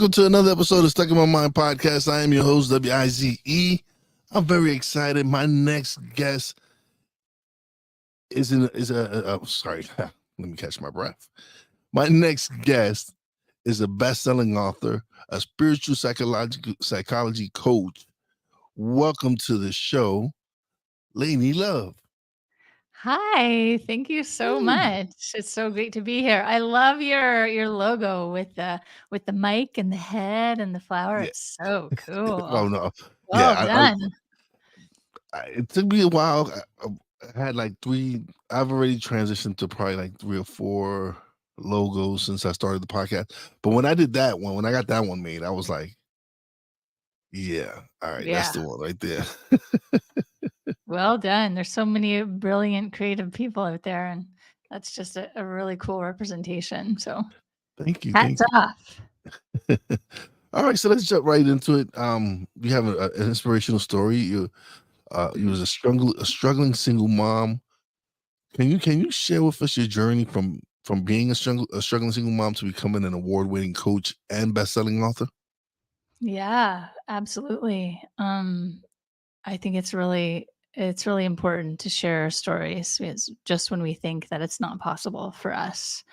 welcome to another episode of Stuck in My Mind podcast. I am your host, WIZE. I'm very excited. My next guest sorry, let me catch my breath. My next guest is a best-selling author, a spiritual psychology coach. Welcome to the show, Lainne Love. Hi, thank you so much. It's so great to be here. I love your logo with the mic and the head and the flower. Yeah. It's so cool. Oh no. Well Yeah, done. it took me a while. I had like three. I've already transitioned to probably like 3 or 4 logos since I started the podcast. But when I did that one, when I got that one made, I was like, yeah, all right, that's Yeah. the one right there. Well done. There's so many brilliant creative people out there, and that's just a really cool representation. So Thank you, hats thank off. you. All right, so let's jump right into it. You have an inspirational story. You was a struggling single mom. Can you share with us your journey from being a struggling single mom to becoming an award-winning coach and best-selling author? Yeah, absolutely. I think it's really important to share our stories because just when we think that it's not possible for us,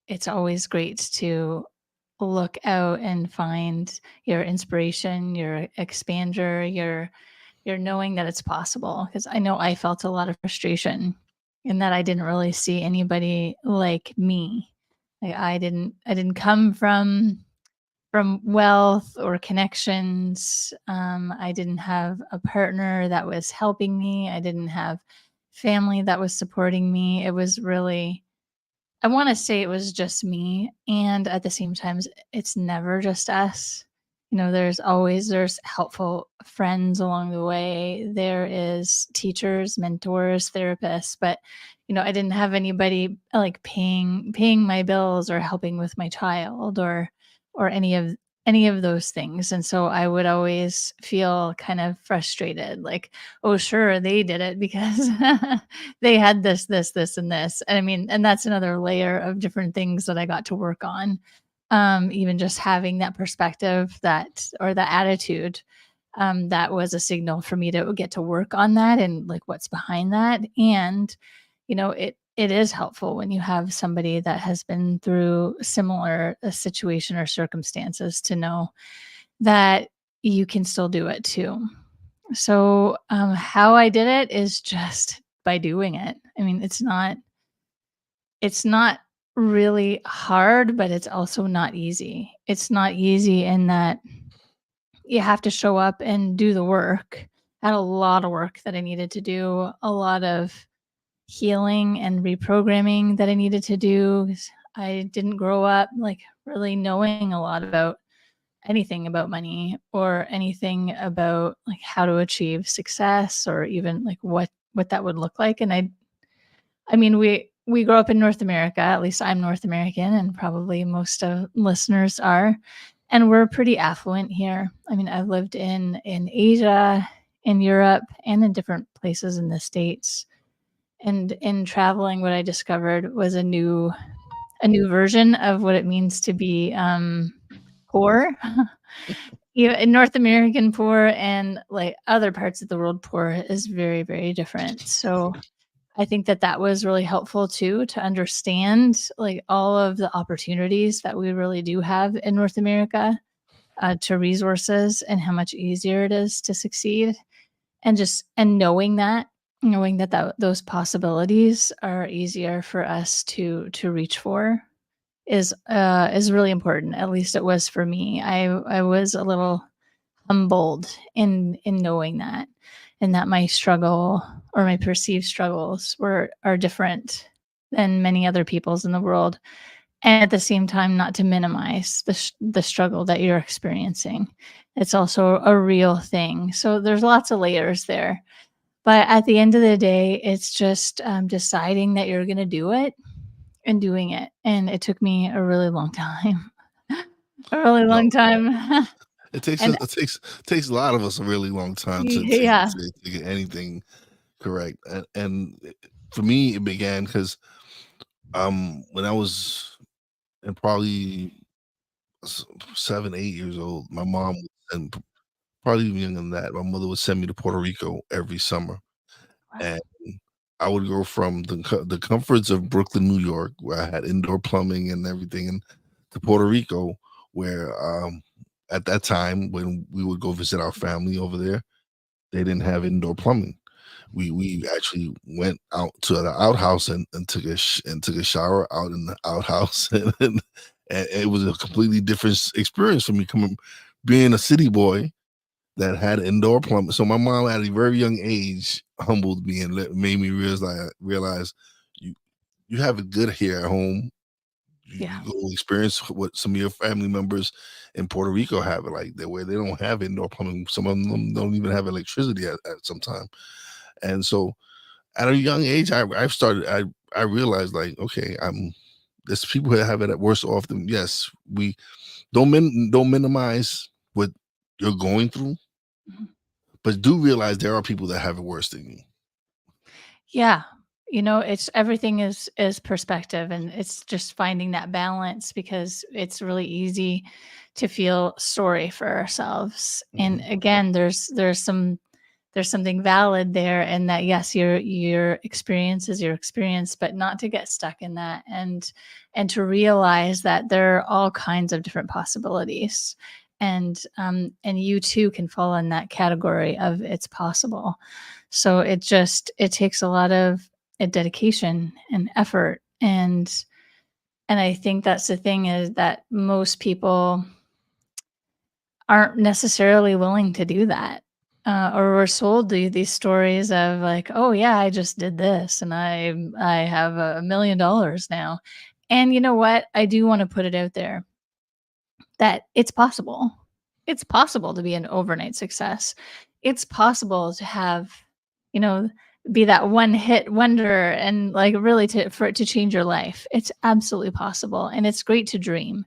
it's always great to look out and find your inspiration, your expander, your knowing that it's possible. Because I know I felt a lot of frustration in that I didn't really see anybody like me. Like I didn't come from wealth or connections. I didn't have a partner that was helping me. I didn't have family that was supporting me. It was really, I want to say it was just me. And at the same time, it's never just us. There's helpful friends along the way. There is teachers, mentors, therapists, but I didn't have anybody like paying my bills or helping with my child or any of those things. And so I would always feel kind of frustrated, like, oh, sure, they did it because they had this, and this. And I mean, and that's another layer of different things that I got to work on. Even just having that perspective or the attitude, that was a signal for me to get to work on that and like what's behind that. And, it is helpful when you have somebody that has been through similar situation or circumstances to know that you can still do it too. So, how I did it is just by doing it. I mean, it's not really hard, but it's also not easy. It's not easy in that you have to show up and do the work. I had a lot of work that I needed to do, a lot of healing and reprogramming that I needed to do. 'Cause I didn't grow up like really knowing a lot about anything about money or anything about like how to achieve success or even like what that would look like. And I mean, we grow up in North America, at least I'm North American, and probably most of listeners are, and we're pretty affluent here. I mean, I've lived in Asia, in Europe, and in different places in the States. And in traveling, what I discovered was a new version of what it means to be poor. In North American poor and like other parts of the world, poor is very, very different. So I think that was really helpful too, to understand like all of the opportunities that we really do have in North America, to resources and how much easier it is to succeed. And knowing that those possibilities are easier for us to reach for is really important. At least it was for me. I was a little humbled in knowing that, and that my struggle or my perceived struggles are different than many other people's in the world, and at the same time not to minimize the struggle that you're experiencing. It's also a real thing, so there's lots of layers there. But at the end of the day, it's just deciding that you're going to do it and doing it. And it took me a really long time. A really No, long time. it takes And takes a lot of us a really long time yeah. to get anything correct. And for me, it began because when I was in probably s 7, 8 years old, my mom would send probably even younger than that, my mother would send me to Puerto Rico every summer, Wow. and I would go from the comforts of Brooklyn, New York, where I had indoor plumbing and everything, and to Puerto Rico, where, at that time, when we would go visit our family over there, they didn't have indoor plumbing. We actually went out to the outhouse and took a shower out in the outhouse, and it was a completely different experience for me coming being a city boy that had indoor plumbing. So my mom at a very young age humbled me and made me realize you you have it good here at home. Yeah. You go experience what some of your family members in Puerto Rico have it like that, where they don't have indoor plumbing. Some of them don't even have electricity at some time. And so at a young age, I realized like, okay, there's people that have it at worse off than yes. We don't minimize what you're going through, Mhm. but do realize there are people that have it worse than you. Yeah. It's everything is perspective, and it's just finding that balance, because it's really easy to feel sorry for ourselves. And Mhm. again, there's something valid there, and that yes, your experience is your experience, but not to get stuck in that, and to realize that there are all kinds of different possibilities, and you too can fall in that category of it's possible. So it takes a lot of dedication and effort, and I think that's the thing, is that most people aren't necessarily willing to do that. Or we're sold these stories of like, oh yeah, I just did this and I have $1 million now. And you know what? I do want to put it out there that it's possible. It's possible to be an overnight success. It's possible to have, you know, be that one hit wonder, and like really for it to change your life. It's absolutely possible. And it's great to dream.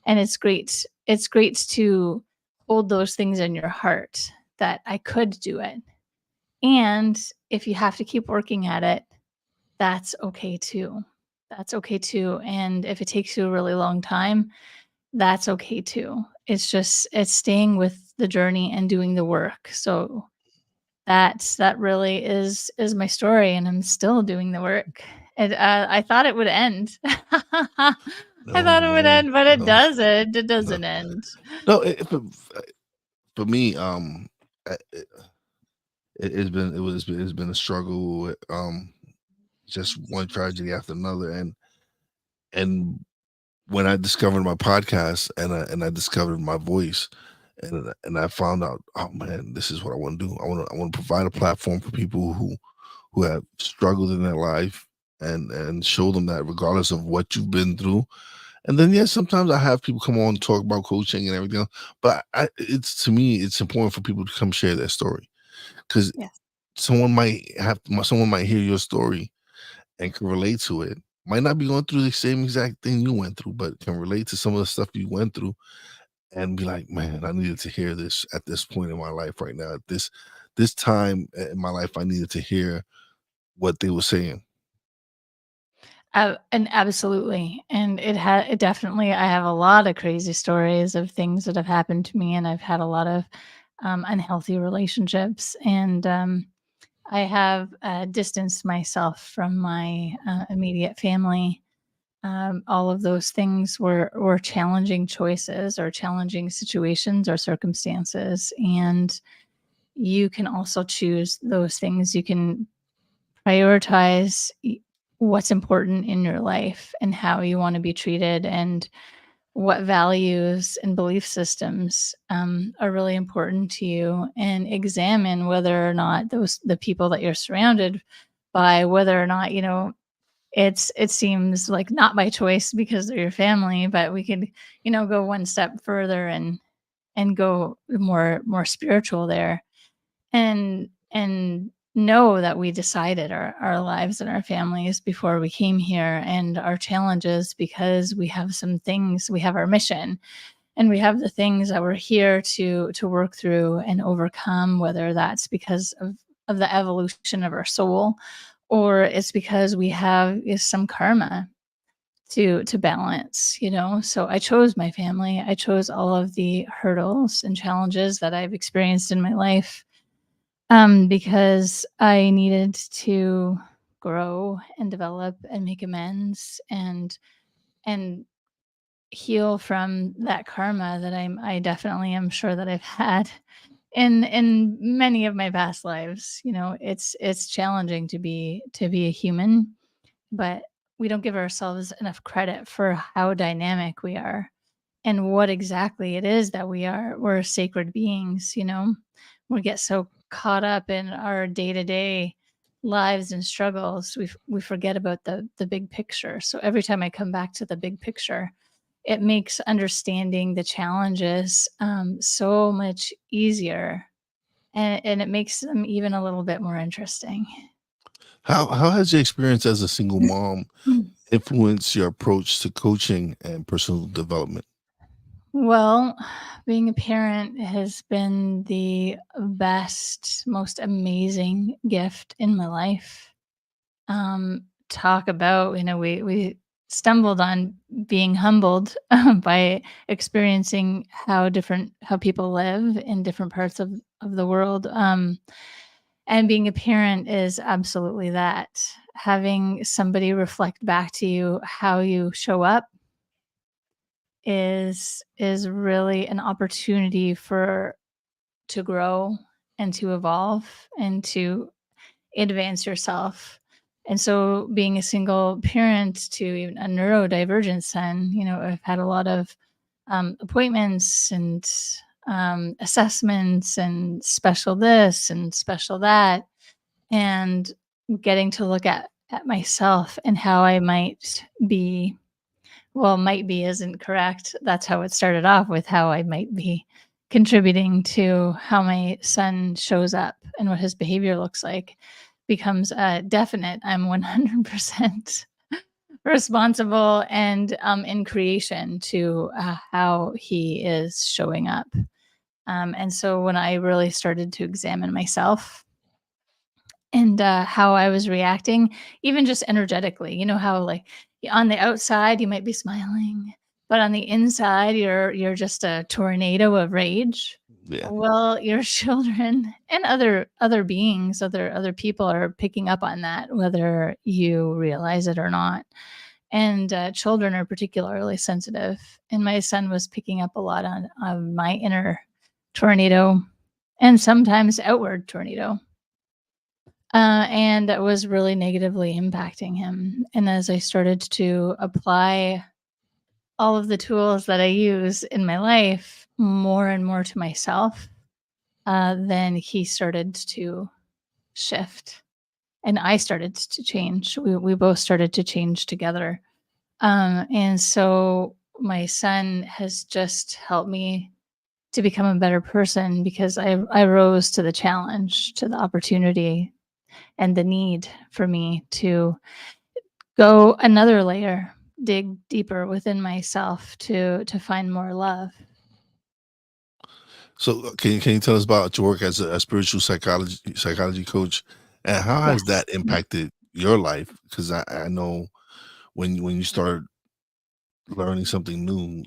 And it's great to hold those things in your heart, that I could do it. And if you have to keep working at it, that's okay too. That's okay too. And if it takes you a really long time, that's okay too. It's staying with the journey and doing the work. So that really is my story, and I'm still doing the work. I thought it would end. I No, thought it would no, end, but it no, doesn't. It no, doesn't end. no. For me, it's been a struggle. Just one tragedy after another, and when I discovered my podcast and I discovered my voice and I found out, oh man, this is what I want to do. I want to provide a platform for people who have struggled in their life and show them that regardless of what you've been through. And then yes, sometimes I have people come on and talk about coaching and everything else, but it's to me it's important for people to come share their story because Yes. someone might hear your story and can relate to it. Might not be going through the same exact thing you went through, but can relate to some of the stuff you went through and be like, man, I needed to hear this at this point in my life right now. At this time in my life, I needed to hear what they were saying. And absolutely. And it definitely, I have a lot of crazy stories of things that have happened to me, and I've had a lot of unhealthy relationships, and I have distanced myself from my immediate family. All of those things were challenging choices or challenging situations or circumstances, and you can also choose those things. You can prioritize what's important in your life and how you want to be treated, and what values and belief systems are really important to you, and examine whether or not the people that you're surrounded by, whether or not it seems like not by choice because they're your family, but we could go one step further and go more spiritual there, and know that we decided our lives and our families before we came here, and our challenges, because we have some things. We have our mission, and we have the things that we're here to work through and overcome, whether that's because of the evolution of our soul, or it's because we have some karma to balance, you know? So I chose my family. I chose all of the hurdles and challenges that I've experienced in my life, because I needed to grow and develop and make amends and heal from that karma that I definitely am sure that I've had in many of my past lives. You know, it's challenging to be a human, but we don't give ourselves enough credit for how dynamic we are and what exactly it is that we are. We're sacred beings, you know. We get so caught up in our day-to-day lives and struggles, we forget about the big picture. So every time I come back to the big picture, it makes understanding the challenges so much easier, and it makes them even a little bit more interesting. How has your experience as a single mom influenced your approach to coaching and personal development? Well, being a parent has been the best, most amazing gift in my life. Talk about, you know, we stumbled on being humbled by experiencing how people live in different parts of the world. And being a parent is absolutely that. Having somebody reflect back to you how you show up is really an opportunity for to grow and to evolve and to advance yourself. And so being a single parent to even a neurodivergent son, you know, I've had a lot of appointments and assessments and special this and special that, and getting to look at myself and how I might be, well, might be isn't correct. That's how it started off, with how I might be contributing to how my son shows up and what his behavior looks like, becomes definite. I'm 100% responsible and in creation to how he is showing up. And so when I really started to examine myself and how I was reacting, even just energetically. You know how, like, on the outside you might be smiling, but on the inside you're just a tornado of rage. Yeah. Well, your children and other beings, other people are picking up on that, whether you realize it or not. And children are particularly sensitive. And my son was picking up a lot on my inner tornado and sometimes outward tornado, and that was really negatively impacting him. And as I started to apply all of the tools that I use in my life more and more to myself, then he started to shift and I started to change. We both started to change together. And so my son has just helped me to become a better person because I rose to the challenge, to the opportunity, and the need for me to go another layer, dig deeper within myself to find more love. So, can you tell us about your work as a spiritual psychology coach, and how has Yes. that impacted your life? Because I know when you start learning something new,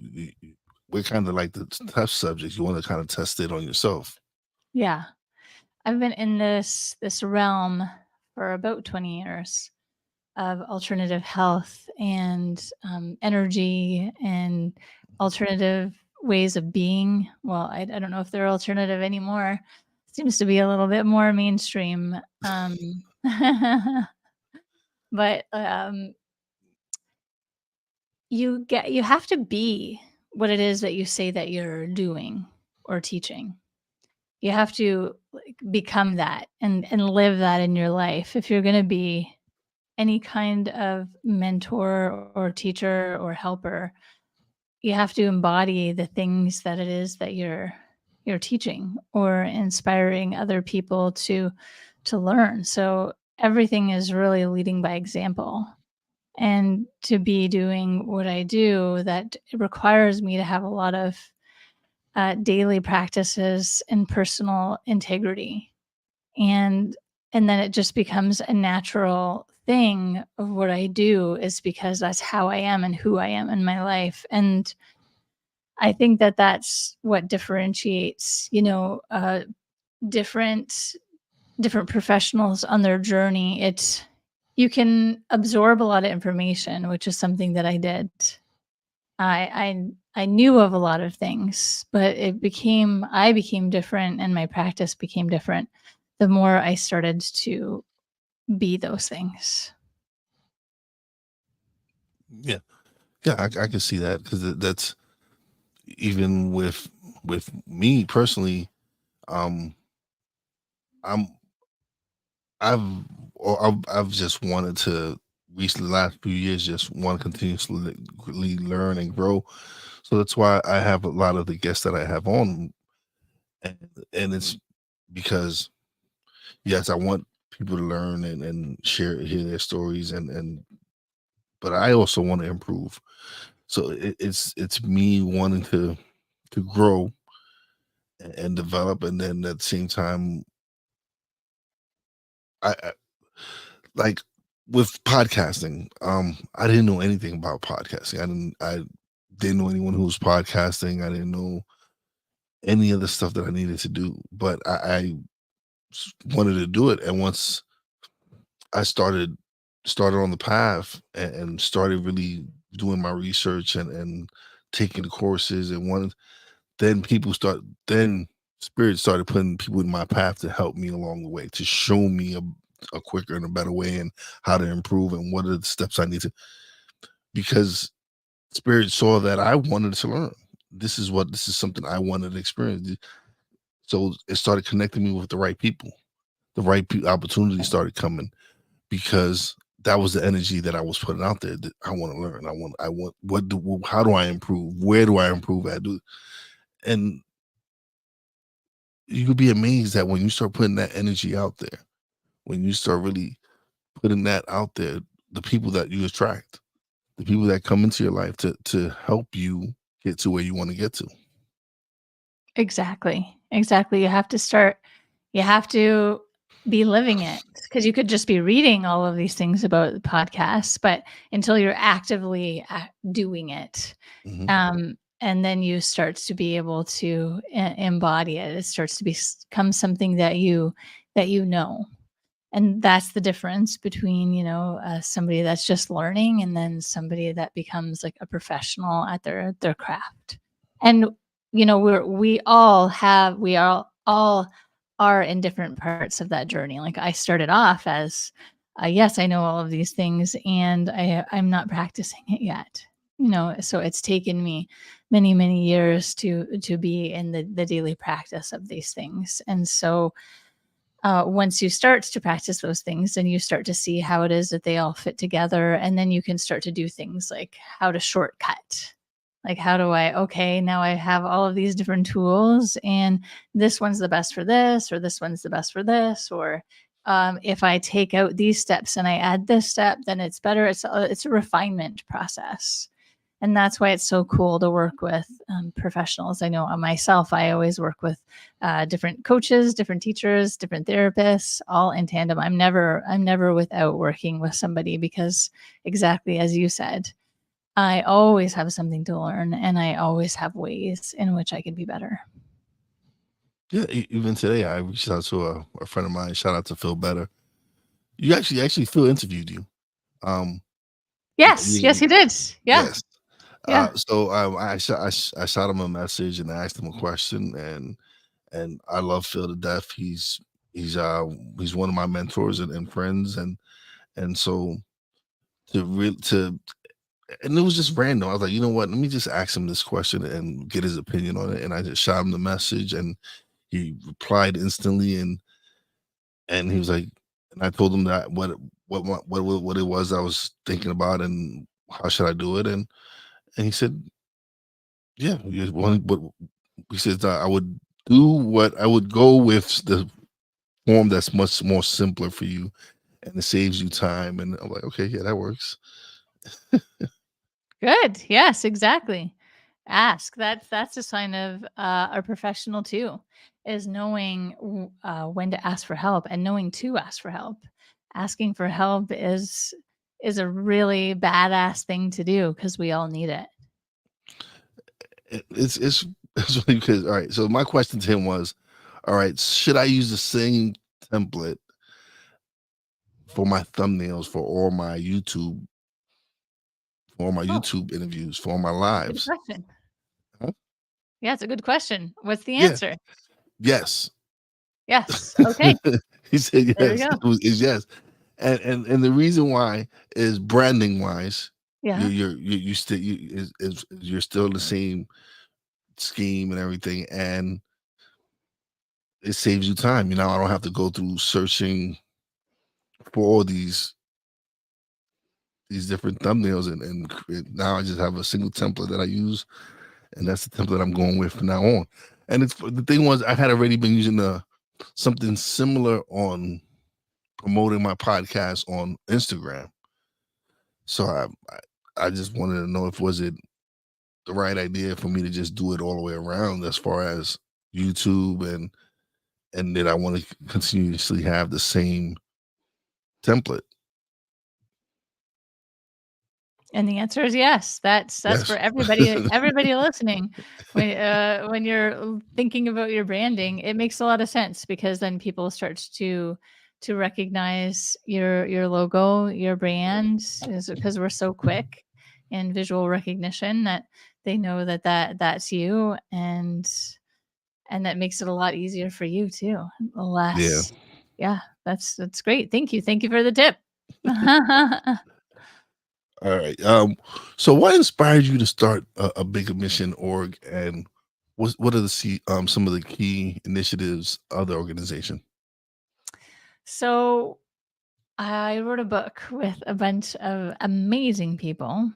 we're kind of like the tough subjects. You want to kind of test it on yourself. Yeah. I've been in this realm for about 20 years of alternative health and energy and alternative ways of being. Well, I don't know if they're alternative anymore. Seems to be a little bit more mainstream. But you have to be what it is that you say that you're doing or teaching. You have to, like, become that and live that in your life if you're going to be any kind of mentor or teacher or helper. You have to embody the things that it is that you're teaching or inspiring other people to learn. So everything is really leading by example. And to be doing what I do, that requires me to have a lot of daily practices and personal integrity, and and then it just becomes a natural thing of what I do is because that's how I am and who I am in my life. And I think that that's what differentiates, different different professionals on their journey. It's you can absorb a lot of information, which is something that I did. I knew of a lot of things, but I became different and my practice became different the more I started to be those things. Yeah, yeah, I can see that because that's even with me personally. Um, I'm I've I've just wanted to reach the last few years, just want to continuously learn and grow. So that's why I have a lot of the guests that I have on, and and it's because yes, I want people to learn and hear their stories and but I also want to improve. So it's me wanting to grow and develop, and then at the same time, I like with podcasting. I didn't know anything about podcasting. I didn't know anyone who was podcasting. I didn't know any of the stuff that I needed to do, but wanted to do it. And once I started on the path and started really doing my research and taking the courses and one then people start then spirit started putting people in my path to help me along the way, to show me a quicker and a better way and how to improve and what are the steps I need to, because spirit saw that I wanted to learn. This is something I wanted to experience. So it started connecting me with the right people. The right opportunities started coming because that was the energy that I was putting out there. That I want to learn. I want how do I improve? Where do I improve at? And you could be amazed that when you start putting that energy out there, when you start really putting that out there, the people that you attract, the people that come into your life to help you get to where you want to get to. Exactly. Exactly. You have to be living it because you could just be reading all of these things about the podcasts, but until you're actively doing it, Hmm. and then you start to be able to embody it. It starts to become something that you know. And that's the difference between somebody that's just learning and then somebody that becomes like a professional at their craft. And we all are in different parts of that journey. Like I started off as yes, I know all of these things and I'm not practicing it yet, so it's taken me many years to be in the daily practice of these things. And so once you start to practice those things, then you start to see how it is that they all fit together. And then you can start to do things like how to shortcut. Like, how do okay, now I have all of these different tools, and this one's the best for this, or this one's the best for this, or if I take out these steps and I add this step, then it's better. It's a refinement process. And that's why it's so cool to work with professionals. I know myself, I always work with different coaches, different teachers, different therapists, all in tandem. I'm never without working with somebody because exactly as you said, I always have something to learn and I always have ways in which I can be better. Yeah, even today I reached out to a friend of mine. Shout out to Phil Better. You actually Phil interviewed you. Um, yeah, Yes, yes, he did. Yeah, yes. yeah. So I shot him a message and asked him a question, and I love Phil to death. He's uh he's one of my mentors and friends, and so to and it was just random. I was like, you know what? Let me just ask him this question and get his opinion on it. And I just shot him the message, and he replied instantly, and he was like, and I told him that what it was I was thinking about and how should I do it, and he said, yeah, but he says I would do what I would go with the form that's much more simpler for you, and it saves you time. And I'm like, okay, yeah, that works. Good. Yes, exactly. Ask. That's a sign of a professional too, is knowing when to ask for help and knowing to ask for help. asking for help is a really badass thing to do because we all need it. It's it's funny because all right. So my question to him was, all right, should I use the same template for my thumbnails for all my Oh, YouTube interviews, for all my good lives? question. Huh? Yeah, it's a good question. What's the Yeah. answer? Yes. Yes. Okay. He said There we yes. go. Is yes. And the reason why is branding wise, Yeah. you still is you're still the same scheme and everything, and it saves you time. You know, I don't have to go through searching for all these different thumbnails now I just have a single template that I use, and that's the template I'm going with from now on. And it's the thing was I had already been using something similar on promoting my podcast on Instagram. So I just wanted to know if was it the right idea for me to just do it all the way around as far as YouTube, and then I want to continuously have the same template. And the answer is yes. That's for Yes. everybody listening. When you're thinking about your branding, it makes a lot of sense because then people start to recognize your logo, your brand, is because we're so quick in visual recognition that they know that's you, and that makes it a lot easier for you too. Yeah. Less, yeah, that's great. Thank you for the tip. All right. So what inspired you to start a bigger mission org, and what are some of the key initiatives of the organization? So I wrote a book with a bunch of amazing people.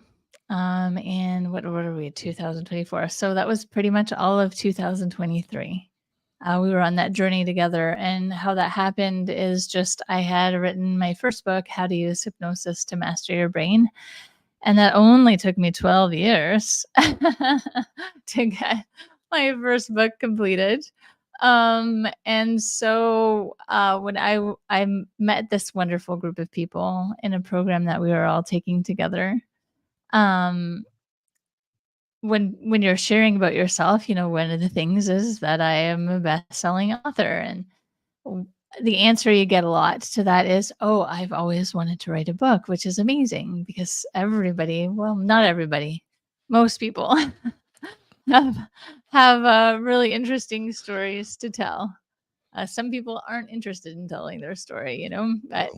And what are we, 2024? So that was pretty much all of 2023. We were on that journey together. And how that happened is just I had written my first book, How to Use Hypnosis to Master Your Brain. And that only took me 12 years to get my first book completed. And so when I met this wonderful group of people in a program that we were all taking together, um, when you're sharing about yourself, one of the things is that I am a best-selling author, and w- the answer you get a lot to that is, "Oh, I've always wanted to write a book," which is amazing because everybody, well, not everybody, most people have really interesting stories to tell. Some people aren't interested in telling their story, but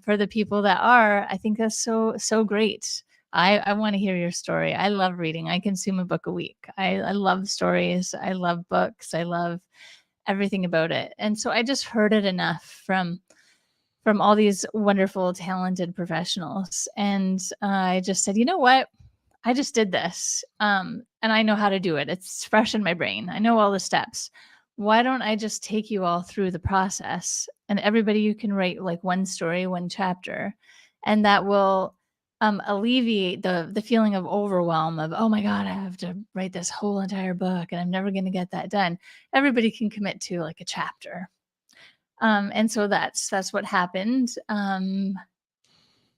for the people that are, I think that's so great. I want to hear your story. I love reading. I consume a book a week. I love stories. I love books. I love everything about it. And so I just heard it enough from all these wonderful, talented professionals, and I just said, you know what? I just did this, and I know how to do it. It's fresh in my brain. I know all the steps. Why don't I just take you all through the process? And everybody, you can write like one story, one chapter, and that will alleviate the feeling of overwhelm of, oh my god, I have to write this whole entire book, and I'm never going to get that done. Everybody can commit to like a chapter, and so that's what happened.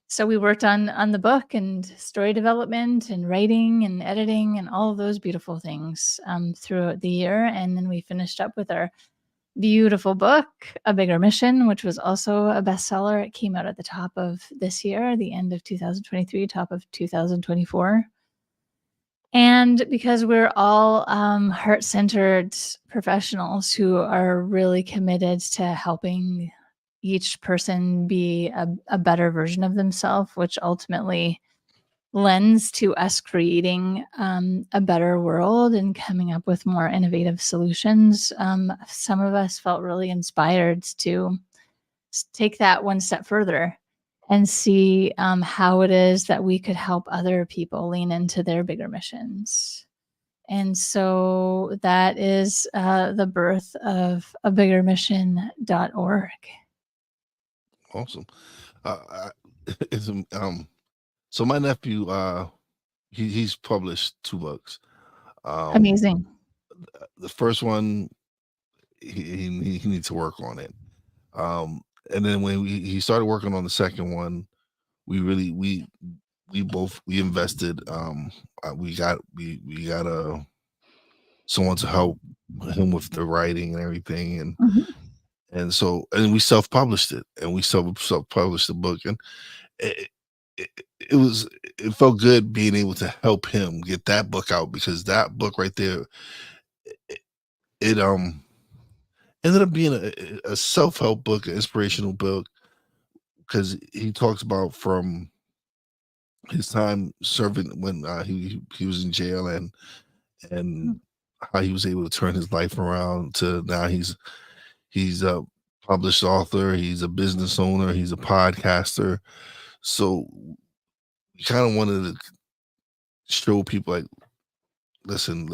So we worked on the book and story development and writing and editing and all of those beautiful things throughout the year. And then we finished up with our beautiful book, A Bigger Mission, which was also a bestseller. It came out at the top of this year, the end of 2023, top of 2024. And because we're all heart centered professionals who are really committed to helping each person be a better version of themselves, which ultimately lends to us creating a better world and coming up with more innovative solutions. Some of us felt really inspired to take that one step further and see how it is that we could help other people lean into their bigger missions. And so that is the birth of a biggermission.org. Awesome. It's, so my nephew, he's published 2 books. Um, Amazing. the first one, he needs to work on it. Um, and then when he started working on the second one, we really we invested. We got someone to help him with the writing and everything, Mhm. and we self published it, and we self published the book, and it, it, it was it felt good being able to help him get that book out, because that book right there, it, it ended up being a self help book, an inspirational book, because he talks about from his time serving when he was in jail, and Mhm. how he was able to turn his life around to now he's a published author, he's a business owner, he's a podcaster. So we kind of wanted to show people, like, listen,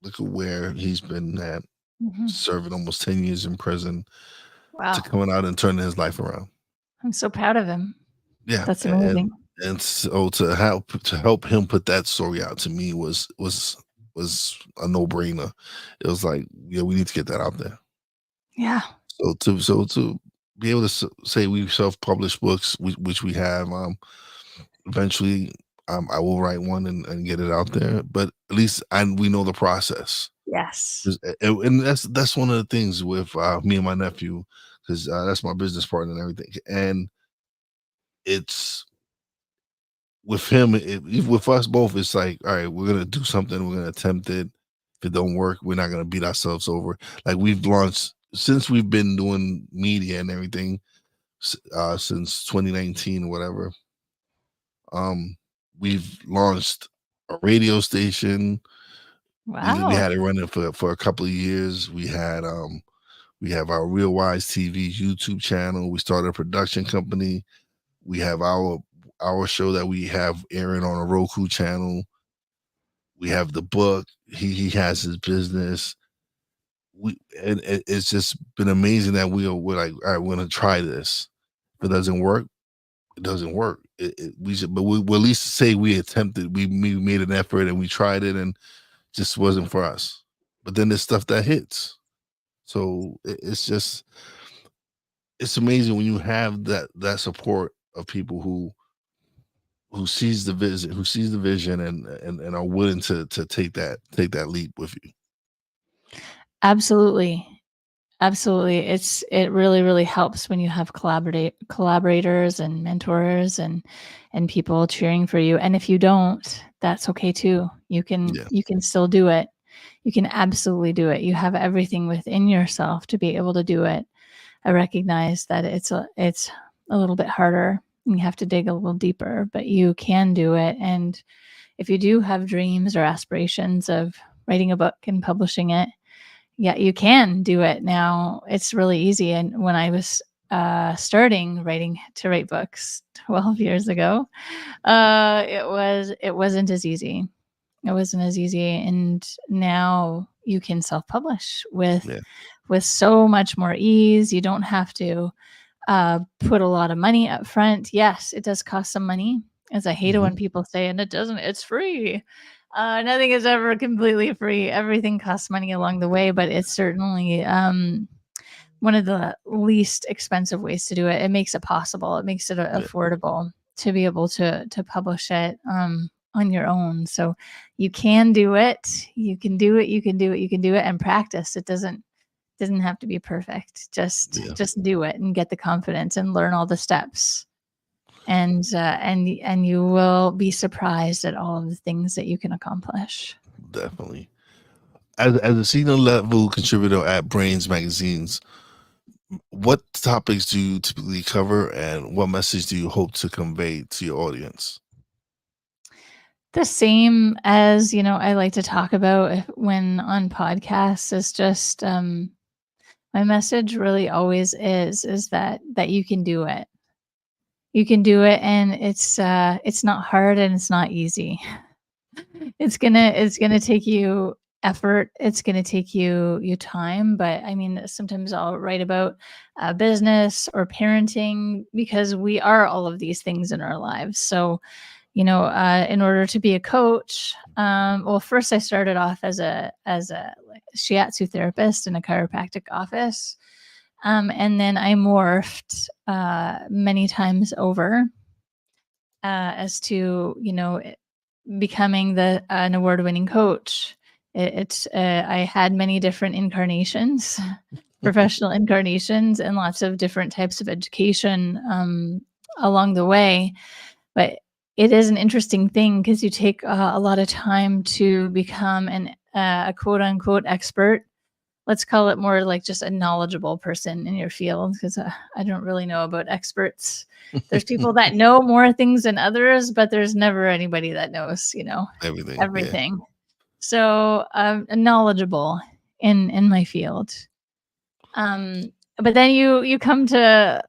look at where he's been at, Mhm. serving almost 10 years in prison, to Wow. coming out and turning his life around. I'm so proud of him. Yeah, That's amazing. and so to help him put that story out, to me was a no brainer. It was like, yeah, we need to get that out there. Yeah. So to be able to say we self publish books, which we have, eventually, I will write one and get it out there. But at least we know the process. Yes. And that's one of the things with me and my nephew, because that's my business partner and everything. And it's with him, with us both, it's like, all right, we're gonna do something, we're gonna attempt it. If it don't work, we're not gonna beat ourselves over. Like, we've launched, since we've been doing media and everything, since 2019 or whatever. Um, we've launched a radio station. We Wow. had it running for a couple of years. We have our Real Wise TV YouTube channel. We started a production company. We have our show that we have airing on a Roku channel. We have the book. He has his business. It's just been amazing that we're like, all right, we're gonna try this. If it doesn't work, it doesn't work. We should, but we'll at least say we attempted. We made an effort and we tried it, and just wasn't for us. But then there's stuff that hits. So it's just, it's amazing when you have that support of people who sees the vision, and are willing to take that leap with you. Absolutely. Absolutely. It really, really helps when you have collaborators and mentors and people cheering for you. And if you don't, that's okay too. Yeah, You can still do it. You can absolutely do it. You have everything within yourself to be able to do it. I recognize that it's a little bit harder. You have to dig a little deeper, but you can do it. And if you do have dreams or aspirations of writing a book and publishing it, yeah, you can do it now. It's really easy. And when I was starting writing to write books 12 years ago, it wasn't as easy. It wasn't as easy, and now you can self-publish yeah, with so much more ease. You don't have to put a lot of money up front. Yes, it does cost some money, as I hate it hmm when people say, and it doesn't, it's free. Nothing is ever completely free. Everything costs money along the way, but it's certainly one of the least expensive ways to do it. It makes it possible. It makes it yeah, affordable to be able to publish it on your own. So you can do it. You can do it. You can do it. You can do it, and practice. It doesn't have to be perfect. yeah. Just do it and get the confidence and learn all the steps. And you will be surprised at all of the things that you can accomplish. Definitely. As a senior level contributor at Brains magazines, what topics do you typically cover, and what message do you hope to convey to your audience? The same as, I like to talk about when on podcasts is just my message really always is that you can do it. You can do it, and it's not hard and it's not easy. It's gonna take you effort. It's gonna take you time. But I mean, sometimes I'll write about business or parenting because we are all of these things in our lives. So, in order to be a coach, well, first I started off as a like, shiatsu therapist in a chiropractic office. And then I morphed many times over as to, becoming an award-winning coach. I had many different incarnations, professional incarnations, and lots of different types of education along the way. But it is an interesting thing because you take a lot of time to become a quote unquote expert. Let's call it more like just a knowledgeable person in your field, because I don't really know about experts. There's people that know more things than others, but there's never anybody that knows, Everything. Yeah. everything. So knowledgeable in my field. Um, but then you come to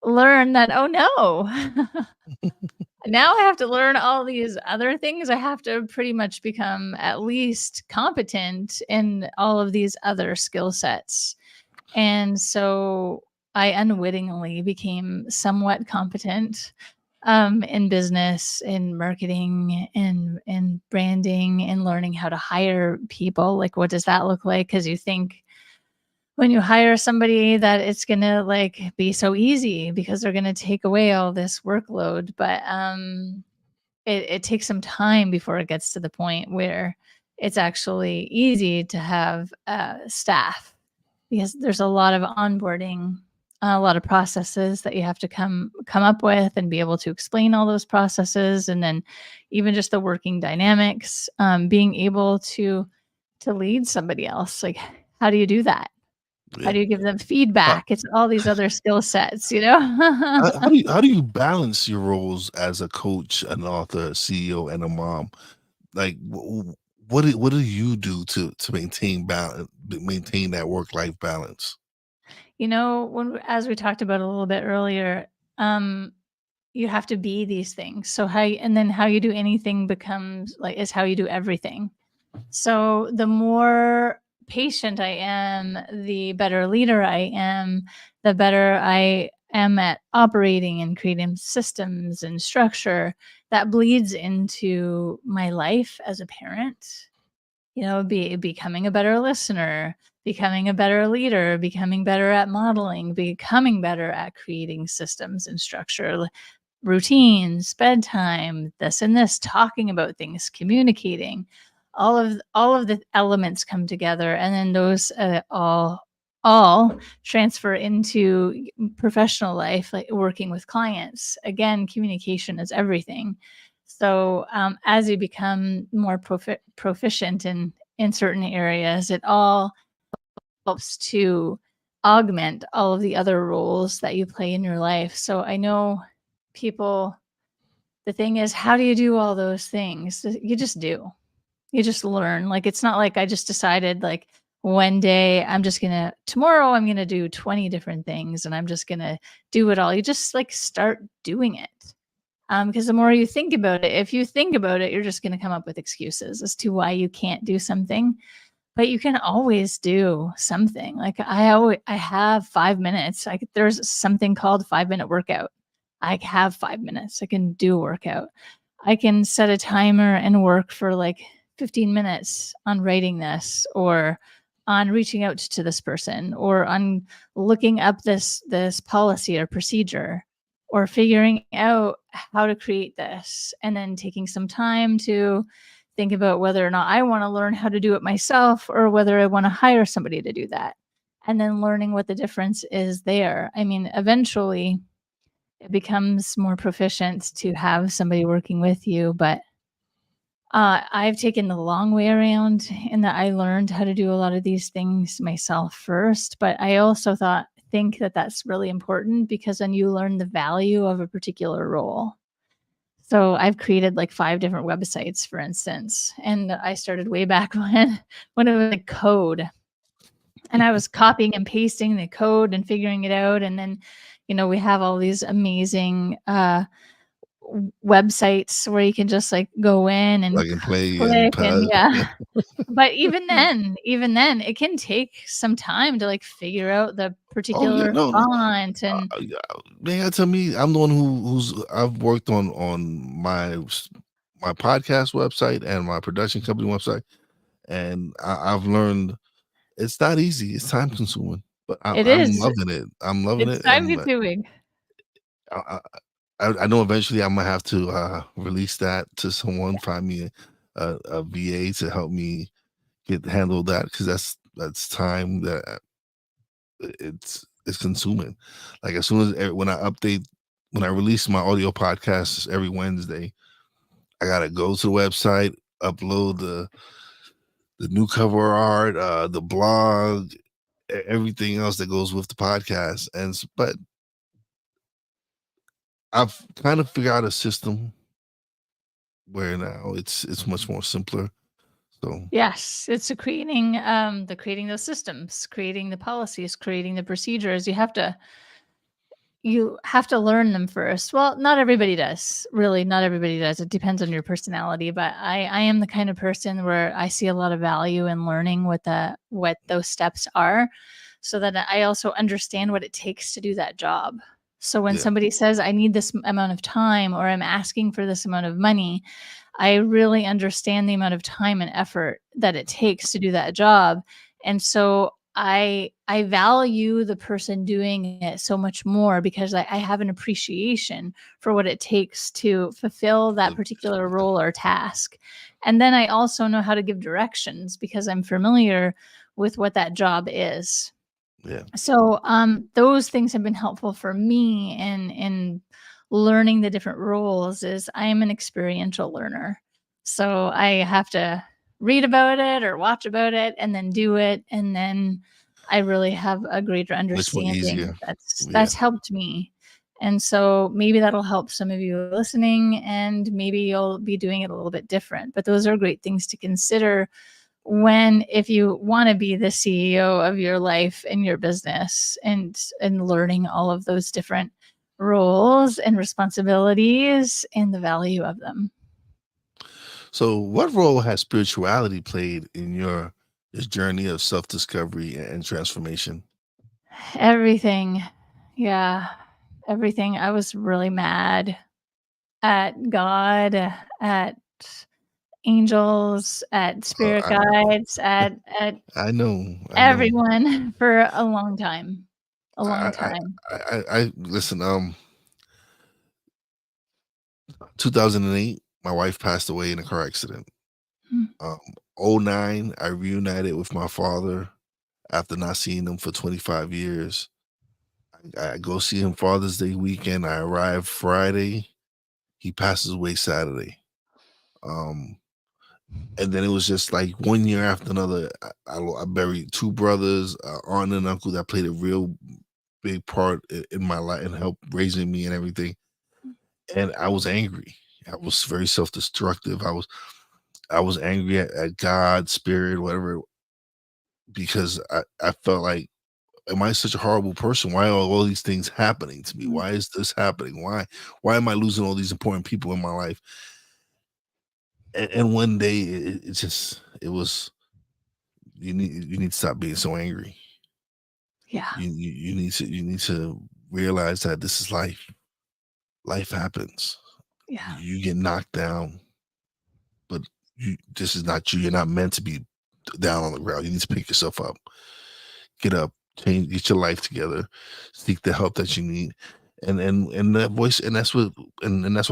learn that, oh no, now I have to learn all these other things. I have to pretty much become at least competent in all of these other skill sets. And so I unwittingly became somewhat competent in business, in marketing, in branding, and learning how to hire people. Like, what does that look like? Because you think when you hire somebody that it's gonna like be so easy because they're gonna take away all this workload, but it takes some time before it gets to the point where it's actually easy to have staff, because there's a lot of onboarding, a lot of processes that you have to come up with and be able to explain all those processes, and then even just the working dynamics, being able to lead somebody else. Like, how do you do that? How Yeah. do you give them How, feedback? It's all these other skill sets. how do you balance your roles as a coach, an author, a CEO, and a mom? Like, what do you do to maintain balance, maintain that work life balance? When as we talked about a little bit earlier, um, you have to be these things. So and then how you do anything becomes like is how you do everything. So the more patient I am, the better leader I am, the better I am at operating and creating systems and structure that bleeds into my life as a parent. Becoming a better listener, becoming a better leader, becoming better at modeling, becoming better at creating systems and structure, routines, bedtime, this and this, talking about things, communicating. All of the elements come together, and then those all transfer into professional life, like working with clients. Again, communication is everything. So as you become more proficient in certain areas, it all helps to augment all of the other roles that you play in your life. So I know people, the thing is, how do you do all those things? You just do. You just learn. Like, it's not like I just decided, like, one day tomorrow I'm going to do 20 different things and I'm just going to do it all. You just like start doing it. Because the more you think about it, if you think about it, you're just going to come up with excuses as to why you can't do something. But you can always do something. Like, I have 5 minutes. There's something called 5 minute workout. I have 5 minutes. I can do a workout. I can set a timer and work for like 15 minutes on writing this, or on reaching out to this person, or on looking up this policy or procedure, or figuring out how to create this, and then taking some time to think about whether or not I want to learn how to do it myself, or whether I want to hire somebody to do that. And then learning what the difference is there. I mean, eventually it becomes more proficient to have somebody working with you, but I've taken the long way around in that I learned how to do a lot of these things myself first. But I also think that that's really important, because then you learn the value of a particular role. So I've created like 5 different websites, for instance, and I started way back when it was like code, and I was copying and pasting the code and figuring it out. And then, we have all these amazing websites where you can just like go in and Plug and play and click, and pause. yeah. But even then, it can take some time to like figure out the Oh yeah, particular no, no. font. And Yeah, man, you tell me, I'm the one who's I've worked on my podcast website and my production company website, and I've learned it's not easy. It's time consuming. but It I'm is. loving it. I'm loving It's it, time and consuming. I, I know eventually I'm gonna have to release that to someone, find me a VA to help me handle that, because that's time that it's consuming. Like as soon as when I release my audio podcasts every Wednesday, I gotta go to the website, upload the new cover art, the blog, everything else that goes with the podcast. But I've kind of figured out a system where now it's much more simpler. So Yes, it's creating those systems, creating the policies, creating the procedures. You have to learn them first. Well, not everybody does. Really, not everybody does. It depends on your personality, but I am the kind of person where I see a lot of value in learning what those steps are, so that I also understand what it takes to do that job. So when yeah, somebody says I need this amount of time or I'm asking for this amount of money, I really understand the amount of time and effort that it takes to do that job. And so I value the person doing it so much more because I have an appreciation for what it takes to fulfill that the- particular role or task. And then I also know how to give directions because I'm familiar with what that job is. yeah. So those things have been helpful for me in learning the different roles. Is I am an experiential learner, so I have to read about it or watch about it and then do it, and then I really have a greater Much more understanding. easier. Yeah. That's helped me. And so maybe that'll help some of you listening, and maybe you'll be doing it a little bit different. But those are great things to consider when if you want to be the CEO of your life and your business, and learning all of those different roles and responsibilities and the value of them. So, what role has spirituality played in your this journey of self discovery and transformation? Everything. Yeah. Everything. I was really mad at God, at angels, at Uh, spirit I guides, at I know, I know. everyone for a long time. A long I time. I listen. 2008, my wife passed away in a car accident. Mm, Um, '09, I reunited with my father after not seeing him for 25 years. I go see him Father's Day weekend. I arrive Friday. He passes away Saturday. Um, and then it was just like one year after another. I buried two brothers, aunt and uncle that played a real big part in my life and helped raising me and everything. And I was angry. I was very self-destructive. I was angry at God, spirit, whatever, because I felt like, am I such a horrible person? Why are all these things happening to me? mm. Why is this happening? Why am I losing all these important people in my life? And one day it was, you need to stop being so angry. Yeah. You need to realize that this is life. Life happens. Yeah. You get knocked down, but this is not you. You're not meant to be down on the ground. You need to pick yourself up, get up, change, get your life together, seek the help that you need, and that voice, and that's what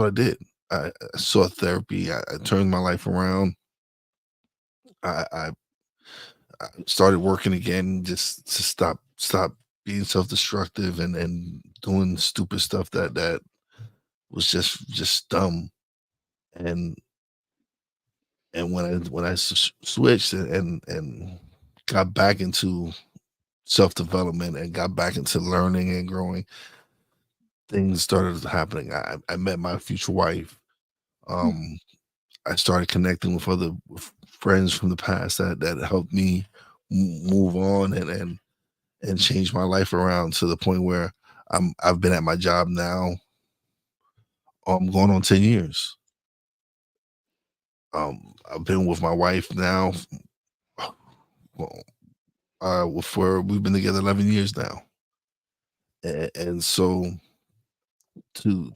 I did. I sought therapy. I turned my life around. I started working again, just to stop being self destructive and doing stupid stuff that was just dumb. And when I switched and got back into self development and got back into learning and growing, things started happening. I met my future wife. Mm, Um, I started connecting with other friends from the past that helped me move on and change my life around to the point where I've been at my job now. I'm going on 10 years. I've been with my wife now. Well, for we've been together 11 years now, and so to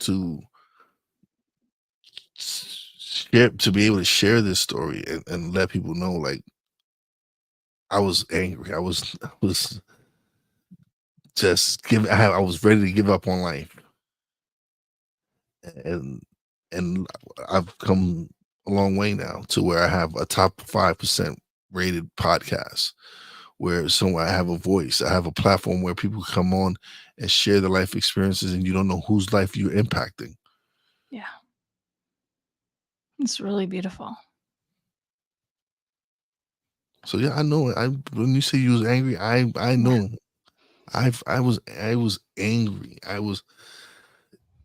share, to be able to share this story and let people know, like, I was angry. I was just give. I was ready to give up on life, and and I've come a long way now to where I have a top 5% rated podcast where so I have a voice, I have a platform where people come on and share their life experiences, and you don't know whose life you're impacting. Yeah. It's really beautiful. So yeah, I know. I when you say you was angry, I Yeah. know. I was angry. I was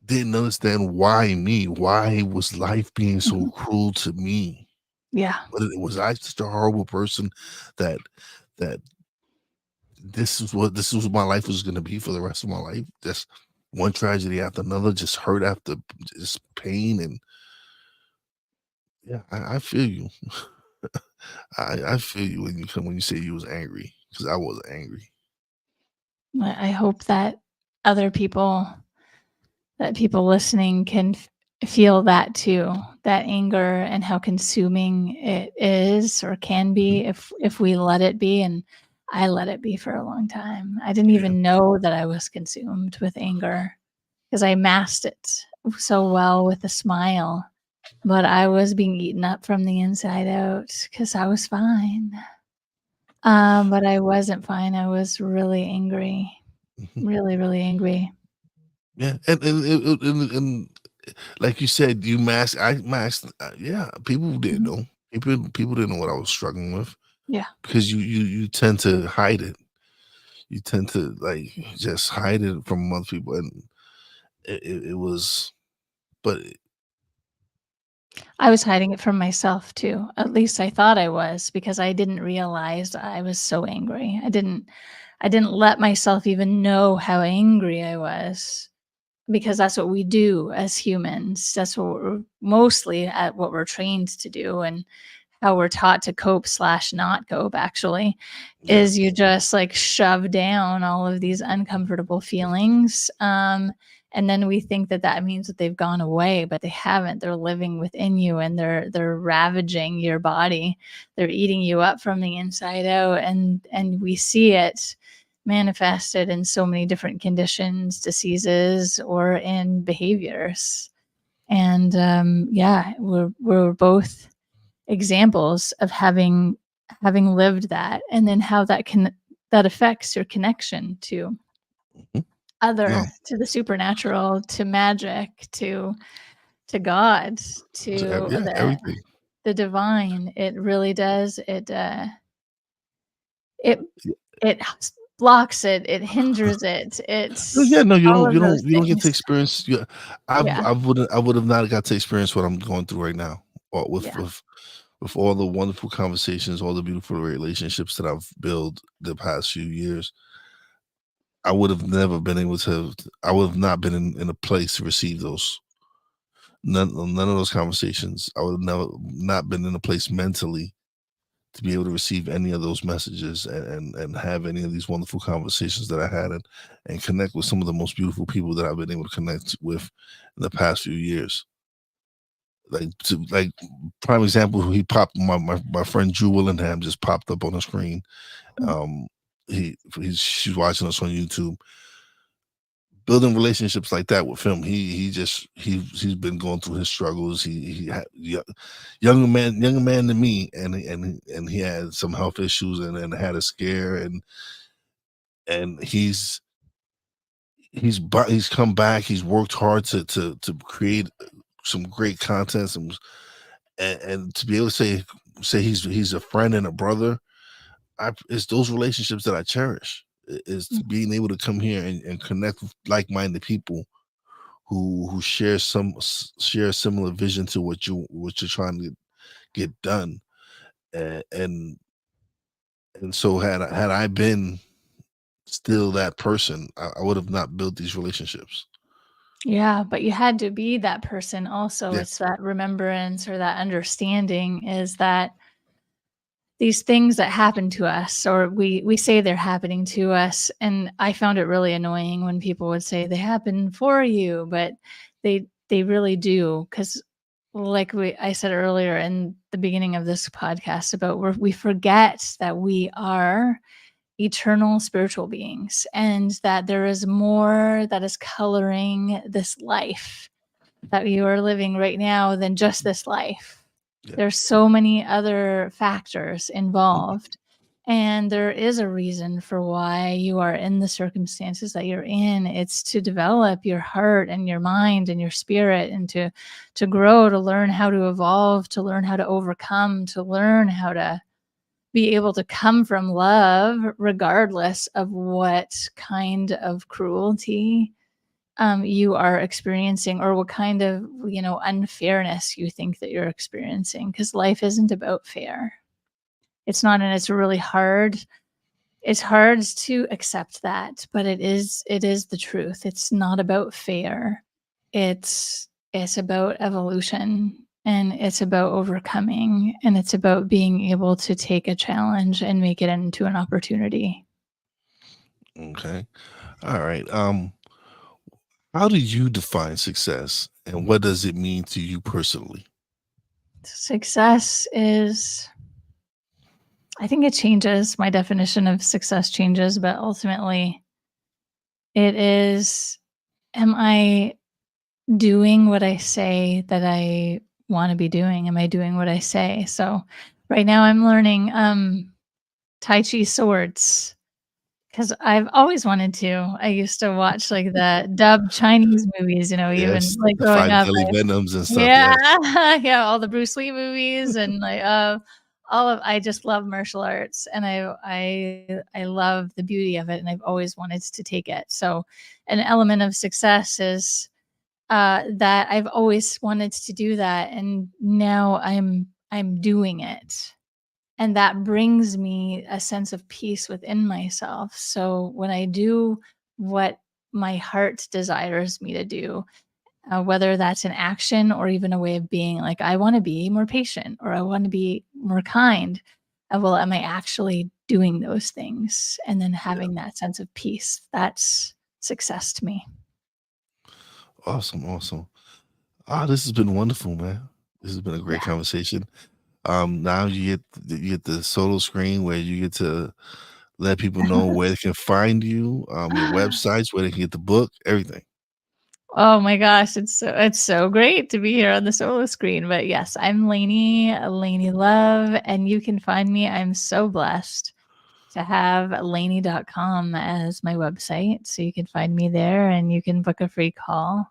didn't understand why me. Why was life being so Mhm. cruel to me? Yeah. But was I such a horrible person that that this is what my life was going to be for the rest of my life? Just one tragedy after another, just hurt after just pain, and yeah, I feel you. I feel you when you say you was angry because I was angry. I hope that other people that people listening can feel that too, that anger and how consuming it is or can Mhm. be if we let it be. And I let it be for a long time. I didn't Yeah. even know that I was consumed with anger because I masked it so well with a smile, but I was being eaten up from the inside out because I was fine. But I wasn't fine. I was really angry, Mhm. really, really angry. Yeah, and like you said, you masked. I masked. Yeah, people didn't Mhm. know. People didn't know what I was struggling with Yeah. because you tend to hide it. You tend to like just hide it from other people, and it was. But I was hiding it from myself too. At least I thought I was because I didn't realize I was so angry. I didn't let myself even know how angry I was because that's what we do as humans. That's what we're mostly at what we're trained to do and how we're taught to cope slash not cope actually yeah, is you just like shove down all of these uncomfortable feelings. And then we think that that means that they've gone away, but they haven't. They're living within you and they're ravaging your body. They're eating you up from the inside out, and we see it manifested in so many different conditions, diseases, or in behaviors. And yeah, we're both examples of having lived that, and then how that affects your connection to mhm, no, to the supernatural, to magic, to God, to yeah, everything. the divine. It really does. It Yeah. it blocks it, it hinders it, No, yeah, it's no, all of those you don't get to things. experience. Yeah, Yeah, I would have not got to experience what I'm going through right now, or yeah. with all the wonderful conversations, all the beautiful relationships that I've built the past few years. I would have never been able to. I would have not been in a place to receive those. None of those conversations. I would have never not been in a place mentally to be able to receive any of those messages and have any of these wonderful conversations that I had and connect with some of the most beautiful people that I've been able to connect with in the past few years. Like prime example, he popped my friend Drew Willingham just popped up on the screen. Mm, Um, she's watching us on YouTube. Building relationships like that with him, he's been going through his struggles. He had younger man than me, and he had some health issues and had a scare, and he's come back. He's worked hard to create some great content, and to be able to say he's a friend and a brother. It's those relationships that I cherish. Is mm. being able to come here and connect with like-minded people who share share a similar vision to what you're trying to get done. And and so had I been still that person, I would have not built these relationships. Yeah, but you had to be that person also. Yeah. It's that remembrance or that understanding is that these things that happen to us or we say they're happening to us, and I found it really annoying when people would say they happen for you, but they really do because like I said earlier in the beginning of this podcast about where we forget that we are eternal spiritual beings, and that there is more that is coloring this life that you are living right now than just this life. Yeah. There's so many other factors Mhm. involved. And there is a reason for why you are in the circumstances that you're in. It's to develop your heart and your mind and your spirit, and to grow, to learn how to evolve, to learn how to overcome, to learn how to be able to come from love regardless of what kind of cruelty you are experiencing, or what kind of, unfairness you think that you're experiencing, because life isn't about fair. It's not, and it's really hard. It's hard to accept that, but it is the truth. It's not about fair. It's about evolution, and it's about overcoming, and it's about being able to take a challenge and make it into an opportunity. Okay. All right. How do you define success, and what does it mean to you personally? Success is, I think it changes. My definition of success changes, but ultimately it is, am I doing what I say that I want to be doing? Am I doing what I say? So right now I'm learning Tai Chi swords, because I've always wanted to. I used to watch like the dubbed Chinese movies, even Yes, like the growing five up. deadly venoms and stuff. Yeah, Yes. yeah, all the Bruce Lee movies, and like I just love martial arts, and I love the beauty of it, and I've always wanted to take it. So an element of success is that I've always wanted to do that, and now I'm doing it. And that brings me a sense of peace within myself. So when I do what my heart desires me to do, whether that's an action or even a way of being, like I want to be more patient, or I want to be more kind. Well, am I actually doing those things? And then Yeah. having that sense of peace, that's success to me. Awesome. Awesome. This has been wonderful, man. This has been a great Yeah. conversation. Now you get the solo screen where you get to let people know where they can find you, your websites, where they can get the book, everything. Oh my gosh, it's so great to be here on the solo screen. But yes, I'm Lainne Love, and you can find me. I'm so blessed to have Lainey.com as my website. So you can find me there, and you can book a free call.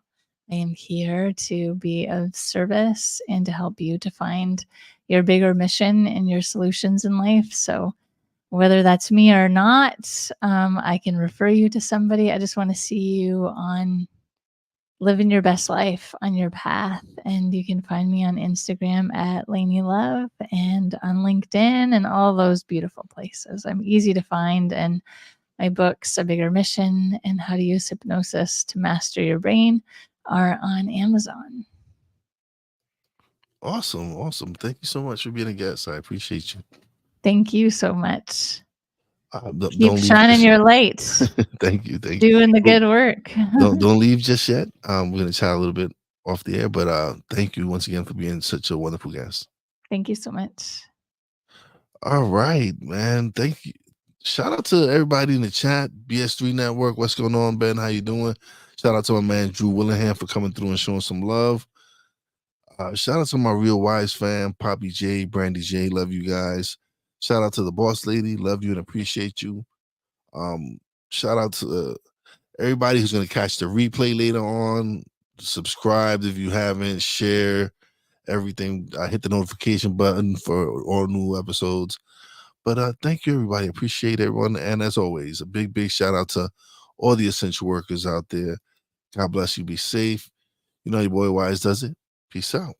I am here to be of service and to help you to find your bigger mission and your solutions in life. So whether that's me or not, I can refer you to somebody. I just want to see you on living your best life on your path. And you can find me on Instagram at Lainey Love, and on LinkedIn, and all those beautiful places. I'm easy to find. And my books, A Bigger Mission and How to Use Hypnosis to Master Your Brain, are on Amazon. Awesome. Awesome. Thank you so much for being a guest. I appreciate you. Thank you so much. Keep Don't leave shining just your light, thank you. Thank you. doing the Don't good work. don't leave just yet. We're gonna chat a little bit off the air, but thank you once again for being such a wonderful guest. Thank you so much. All right, man. Thank you. Shout out to everybody in the chat, BS3 Network. What's going on, Ben? How you doing? Shout out to my man Drew Willingham for coming through and showing some love. Shout out to my Real Wise fam, Poppy J, Brandy J. Love you guys. Shout out to the boss lady. Love you and appreciate you. Um, Shout out to everybody who's gonna catch the replay later on. Subscribe if you haven't. Share everything. Hit the notification button for all new episodes. But thank you, everybody. Appreciate everyone. And as always, a big, big shout out to all the essential workers out there. God bless you. Be safe. You know your boy Wise does it. Peace out.